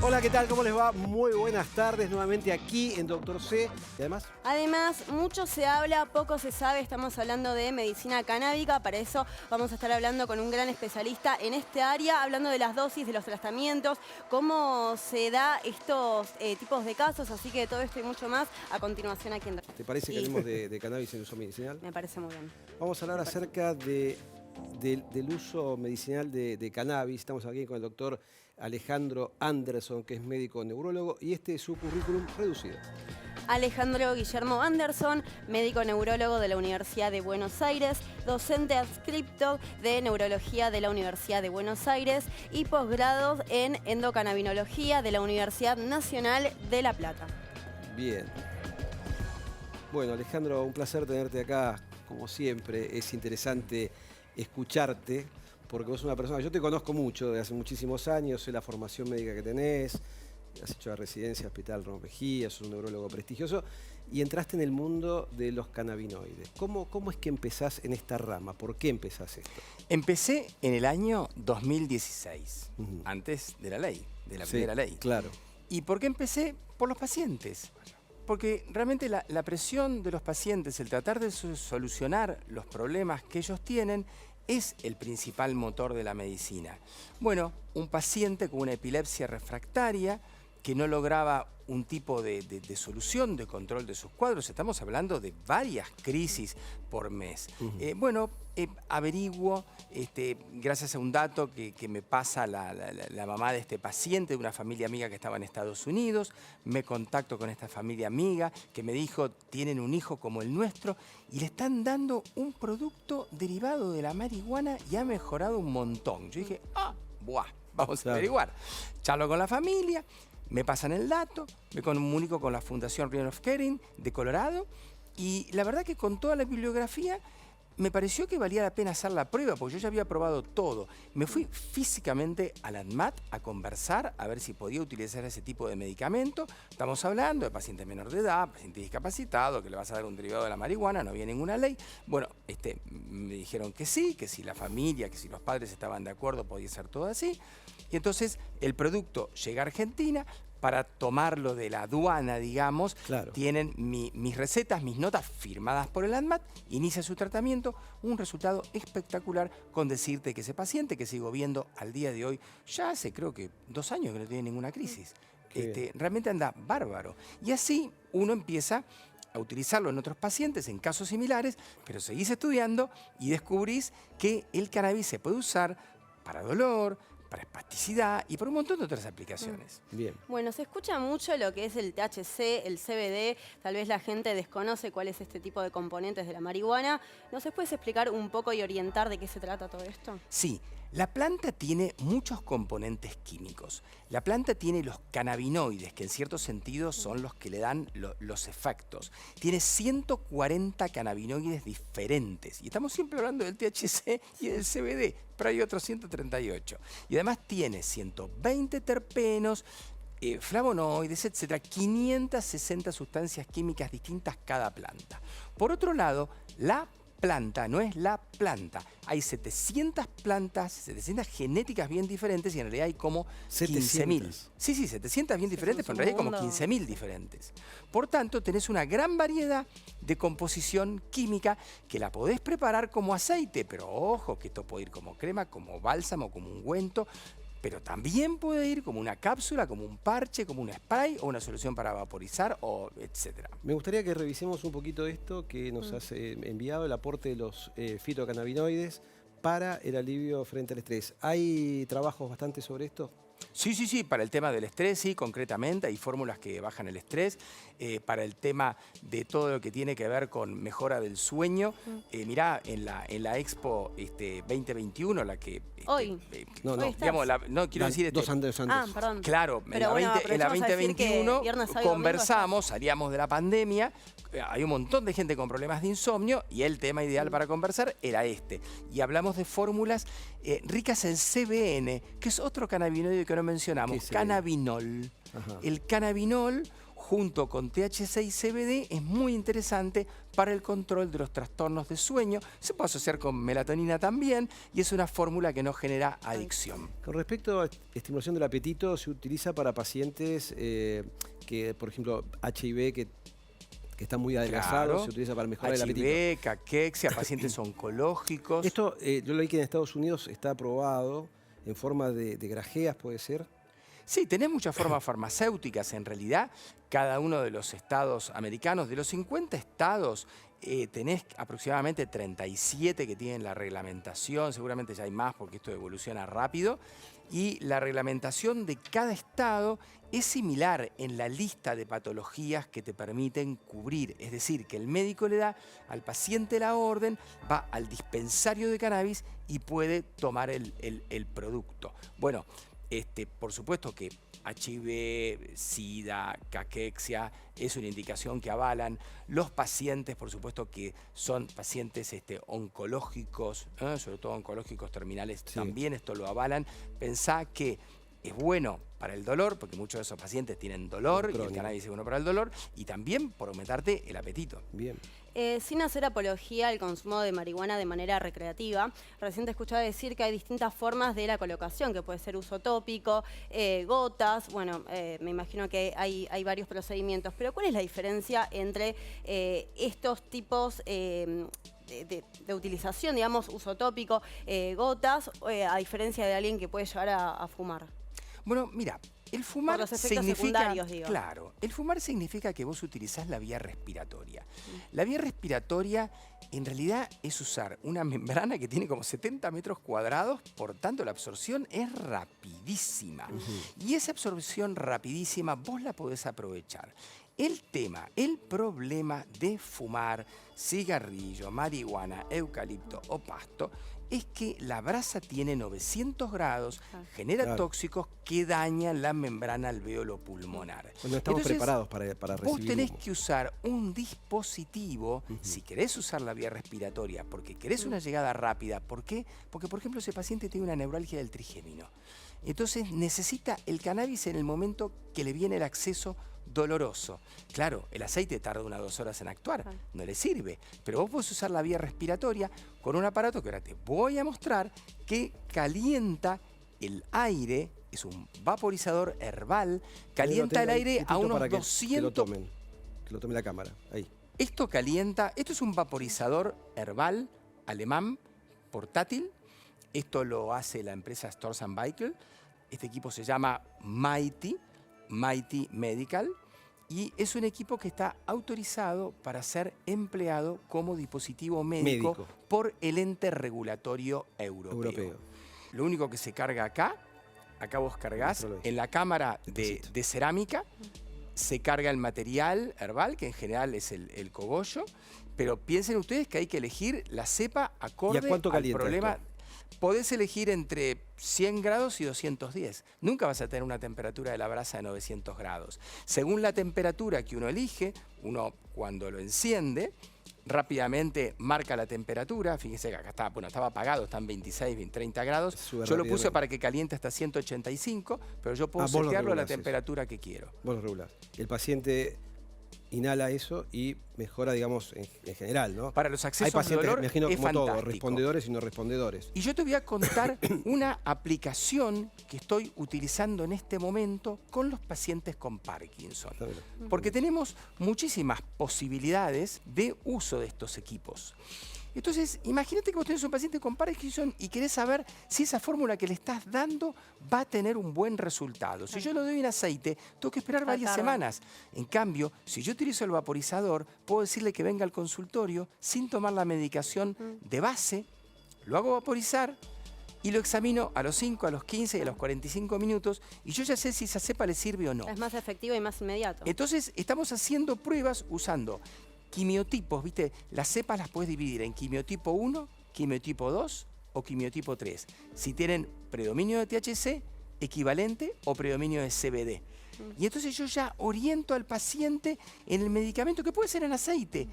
Hola, ¿qué tal? ¿Cómo les va? Muy buenas tardes nuevamente aquí en Doctor C. Y Además, mucho se habla, poco se sabe. Estamos hablando de medicina canábica. Para eso vamos a estar hablando con un gran especialista en este área, hablando de las dosis, de los tratamientos, cómo se da estos tipos de casos. Así que todo esto y mucho más a continuación aquí en Doctor C. ¿Te parece que hablemos de cannabis en uso medicinal? Me parece muy bien. Vamos a hablar acerca del uso medicinal de cannabis. Estamos aquí con el doctor Alejandro Anderson, que es médico neurólogo, y este es su currículum reducido. Alejandro Guillermo Anderson, médico neurólogo de la Universidad de Buenos Aires, docente adscripto de neurología de la Universidad de Buenos Aires y posgrados en endocannabinología de la Universidad Nacional de La Plata. Bien. Bueno, Alejandro, un placer tenerte acá, como siempre. Es interesante escucharte, porque vos sos una persona, yo te conozco mucho de hace muchísimos años, sé la formación médica que tenés, has hecho la residencia Hospital Ramos Mejía, sos un neurólogo prestigioso, y entraste en el mundo de los cannabinoides. ¿Cómo es que empezás en esta rama? ¿Por qué empezás esto? Empecé en el año 2016, antes de la ley, de la primera ley. Claro. ¿Y por qué empecé? Por los pacientes. Porque realmente la presión de los pacientes, el tratar de solucionar los problemas que ellos tienen, es el principal motor de la medicina. Bueno, un paciente con una epilepsia refractaria que no lograba un tipo de solución, de control de sus cuadros. Estamos hablando de varias crisis por mes. Averiguo, gracias a un dato que me pasa la mamá de este paciente, de una familia amiga que estaba en Estados Unidos, me contacto con esta familia amiga que me dijo, tienen un hijo como el nuestro y le están dando un producto derivado de la marihuana y ha mejorado un montón. Yo dije, vamos a averiguar. Charlo con la familia. Me pasan el dato, me comunico con la Fundación Rion of Caring de Colorado y la verdad que con toda la bibliografía me pareció que valía la pena hacer la prueba porque yo ya había probado todo. Me fui físicamente a la ANMAT a conversar, a ver si podía utilizar ese tipo de medicamento. Estamos hablando de paciente menor de edad, paciente discapacitado, que le vas a dar un derivado de la marihuana, no había ninguna ley. Bueno, me dijeron que sí, que si la familia, que si los padres estaban de acuerdo podía ser todo así. Y entonces el producto llega a Argentina. Para tomarlo de la aduana, digamos, claro, tienen mis recetas, mis notas firmadas por el ANMAT, inicia su tratamiento, un resultado espectacular con decirte que ese paciente que sigo viendo al día de hoy, ya hace creo que 2 años que no tiene ninguna crisis, realmente anda bárbaro. Y así uno empieza a utilizarlo en otros pacientes, en casos similares, pero seguís estudiando y descubrís que el cannabis se puede usar para dolor, para espasticidad y por un montón de otras aplicaciones. Bien. Bueno, se escucha mucho lo que es el THC, el CBD, tal vez la gente desconoce cuál es este tipo de componentes de la marihuana. ¿Nos puedes explicar un poco y orientar de qué se trata todo esto? Sí, la planta tiene muchos componentes químicos. La planta tiene los cannabinoides, que en cierto sentido son los que le dan los efectos. Tiene 140 cannabinoides diferentes. Y estamos siempre hablando del THC y del CBD, pero hay otros 138. Y además tiene 120 terpenos, flavonoides, etcétera, 560 sustancias químicas distintas cada planta. Por otro lado, la planta no es la planta. Hay 700 plantas, 700 genéticas bien diferentes y en realidad hay como 15.000. Sí, 700 bien diferentes, pero en realidad hay como 15.000 diferentes. Por tanto, tenés una gran variedad de composición química que la podés preparar como aceite, pero ojo, que esto puede ir como crema, como bálsamo, como ungüento, pero también puede ir como una cápsula, como un parche, como un spray o una solución para vaporizar, o etcétera. Me gustaría que revisemos un poquito esto que nos has enviado, el aporte de los fitocannabinoides para el alivio frente al estrés. ¿Hay trabajos bastante sobre esto? Sí, para el tema del estrés, sí, concretamente, hay fórmulas que bajan el estrés. Para el tema de todo lo que tiene que ver con mejora del sueño, mirá, en la Expo 2021, la que... Hoy. Digamos, no quiero decir... 2 años antes. Ah, perdón. Claro, en la 2021 conversamos, salíamos de la pandemia, hay un montón de gente con problemas de insomnio y el tema ideal para conversar era este. Y hablamos de fórmulas ricas en CBN, que es otro cannabinoide que no mencionamos, cannabinol. Ajá. El cannabinol junto con THC y CBD es muy interesante para el control de los trastornos de sueño. Se puede asociar con melatonina también y es una fórmula que no genera adicción. Con respecto a estimulación del apetito, se utiliza para pacientes que, por ejemplo, HIV, que están muy adelgazados, Claro. se utiliza para mejorar el apetito. HIV, caquexia, pacientes oncológicos. Esto, yo leí que en Estados Unidos está aprobado en forma de grajeas, ¿puede ser? Sí, tenés muchas formas farmacéuticas en realidad. Cada uno de los estados americanos, de los 50 estados, tenés aproximadamente 37 que tienen la reglamentación. Seguramente ya hay más porque esto evoluciona rápido. Y la reglamentación de cada estado es similar en la lista de patologías que te permiten cubrir. Es decir, que el médico le da al paciente la orden, va al dispensario de cannabis y puede tomar el producto. Bueno, por supuesto que HIV, SIDA, caquexia es una indicación que avalan. Los pacientes, por supuesto que son pacientes oncológicos, sobre todo oncológicos terminales, Sí. también esto lo avalan. Pensá que es bueno para el dolor, porque muchos de esos pacientes tienen dolor y el Crónico. cannabis es bueno para el dolor, y también por aumentarte el apetito. Bien. Sin hacer apología al consumo de marihuana de manera recreativa, recién te escuchaba decir que hay distintas formas de la colocación, que puede ser uso tópico, gotas, bueno, me imagino que hay varios procedimientos, pero ¿cuál es la diferencia entre estos tipos de utilización, digamos, uso tópico, gotas, a diferencia de alguien que puede llegar a fumar? Bueno, mira, el fumar Por los efectos significa, secundarios, digo. claro, el fumar significa que vos utilizás la vía respiratoria. La vía respiratoria en realidad es usar una membrana que tiene como 70 metros cuadrados, por tanto la absorción es rapidísima. Y esa absorción rapidísima vos la podés aprovechar. El problema de fumar cigarrillo, marihuana, eucalipto o pasto es que la brasa tiene 900 grados, genera Claro. tóxicos que dañan la membrana alveolo pulmonar. Pues no estamos Entonces, preparados para vos recibir tenés humo. que usar un dispositivo, si querés usar la vía respiratoria, porque querés una llegada rápida. ¿Por qué? Porque, por ejemplo, ese paciente tiene una neuralgia del trigémino. Entonces necesita el cannabis en el momento que le viene el acceso doloroso. Claro, el aceite tarda 1 o 2 horas en actuar, no le sirve. Pero vos podés usar la vía respiratoria con un aparato que ahora te voy a mostrar que calienta el aire, es un vaporizador herbal, calienta el aire a unos para que 200... que lo tome la cámara. Ahí. Esto calienta, esto es un vaporizador herbal alemán, portátil. Esto lo hace la empresa Storz & Bickel. Este equipo se llama Mighty Medical. Y es un equipo que está autorizado para ser empleado como dispositivo médico por el ente regulatorio europeo. Lo único que se carga acá vos cargás en la cámara de cerámica, se carga el material herbal, que en general es el cogollo, pero piensen ustedes que hay que elegir la cepa acorde al problema. Esto? Podés elegir entre 100 grados y 210. Nunca vas a tener una temperatura de la brasa de 900 grados. Según la temperatura que uno elige, uno cuando lo enciende, rápidamente marca la temperatura. Fíjense que acá está, bueno, estaba apagado, están 26, 30 grados. Yo lo puse para que caliente hasta 185, pero yo puedo setearlo a la temperatura que quiero. Vos lo regulás. El paciente inhala eso y mejora, digamos, en general, ¿no? Para los accesos hay pacientes, de dolor me imagino, es como todo, fantástico. respondedores y no respondedores. Y yo te voy a contar una aplicación que estoy utilizando en este momento con los pacientes con Parkinson. Porque tenemos muchísimas posibilidades de uso de estos equipos. Entonces, imagínate que vos tenés un paciente con Parkinson y querés saber si esa fórmula que le estás dando va a tener un buen resultado. Si yo le doy un aceite, tengo que esperar varias semanas. En cambio, si yo utilizo el vaporizador, puedo decirle que venga al consultorio sin tomar la medicación de base, lo hago vaporizar y lo examino a los 5, a los 15 y a los 45 minutos y yo ya sé si esa cepa le sirve o no. Es más efectivo y más inmediato. Entonces, estamos haciendo pruebas usando quimiotipos, ¿viste? Las cepas las puedes dividir en quimiotipo 1, quimiotipo 2 o quimiotipo 3. Si tienen predominio de THC, equivalente o predominio de CBD. Y entonces yo ya oriento al paciente en el medicamento, que puede ser en aceite,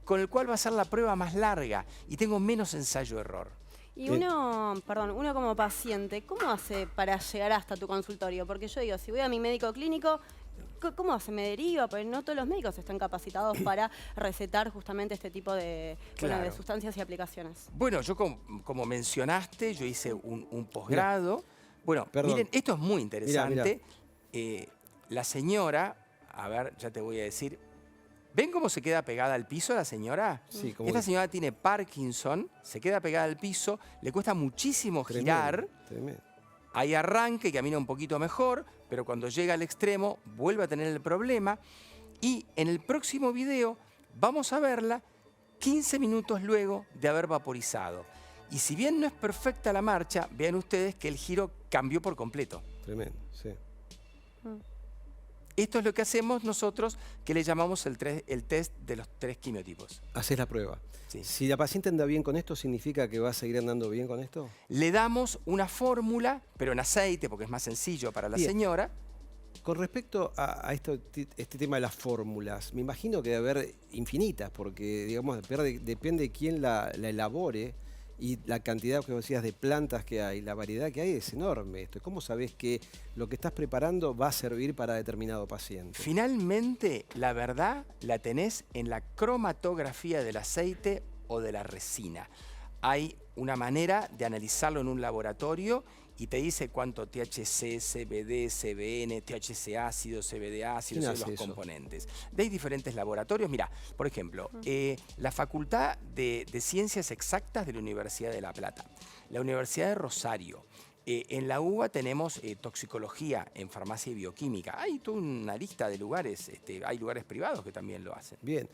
con el cual va a ser la prueba más larga y tengo menos ensayo-error. Y uno como paciente, ¿cómo hace para llegar hasta tu consultorio? Porque yo digo, si voy a mi médico clínico, ¿cómo se me deriva? Porque no todos los médicos están capacitados para recetar justamente este tipo de, bueno, de Claro. sustancias y aplicaciones. Bueno, yo como mencionaste, yo hice un posgrado. Bueno, Perdón. miren, esto es muy interesante. Mirá. La señora, a ver, ya te voy a decir. ¿Ven cómo se queda pegada al piso la señora? Sí, como Esta que- señora tiene Parkinson, se queda pegada al piso, le cuesta muchísimo girar. Tremendo. Hay arranque, camina un poquito mejor, pero cuando llega al extremo vuelve a tener el problema. Y en el próximo video vamos a verla 15 minutos luego de haber vaporizado. Y si bien no es perfecta la marcha, vean ustedes que el giro cambió por completo. Tremendo, sí. Esto es lo que hacemos nosotros, que le llamamos el test de los 3 quimiotipos. Haces la prueba. Sí. Si la paciente anda bien con esto, ¿significa que va a seguir andando bien con esto? Le damos una fórmula, pero en aceite, porque es más sencillo para la Bien. señora. Con respecto a este tema de las fórmulas, me imagino que debe haber infinitas, porque digamos, depende de quién la elabore y la cantidad que vos decías de plantas que hay, la variedad que hay es enorme esto. ¿Cómo sabés que lo que estás preparando va a servir para determinado paciente? Finalmente, la verdad la tenés en la cromatografía del aceite o de la resina. Hay una manera de analizarlo en un laboratorio y te dice cuánto THC, CBD, CBN, THC ácido, CBD ácido, ¿Quién son hace los eso? componentes. Hay diferentes laboratorios. Mira, por ejemplo, la Facultad de Ciencias Exactas de la Universidad de La Plata, la Universidad de Rosario. En la UBA tenemos toxicología en farmacia y bioquímica. Hay toda una lista de lugares, hay lugares privados que también lo hacen. Bien.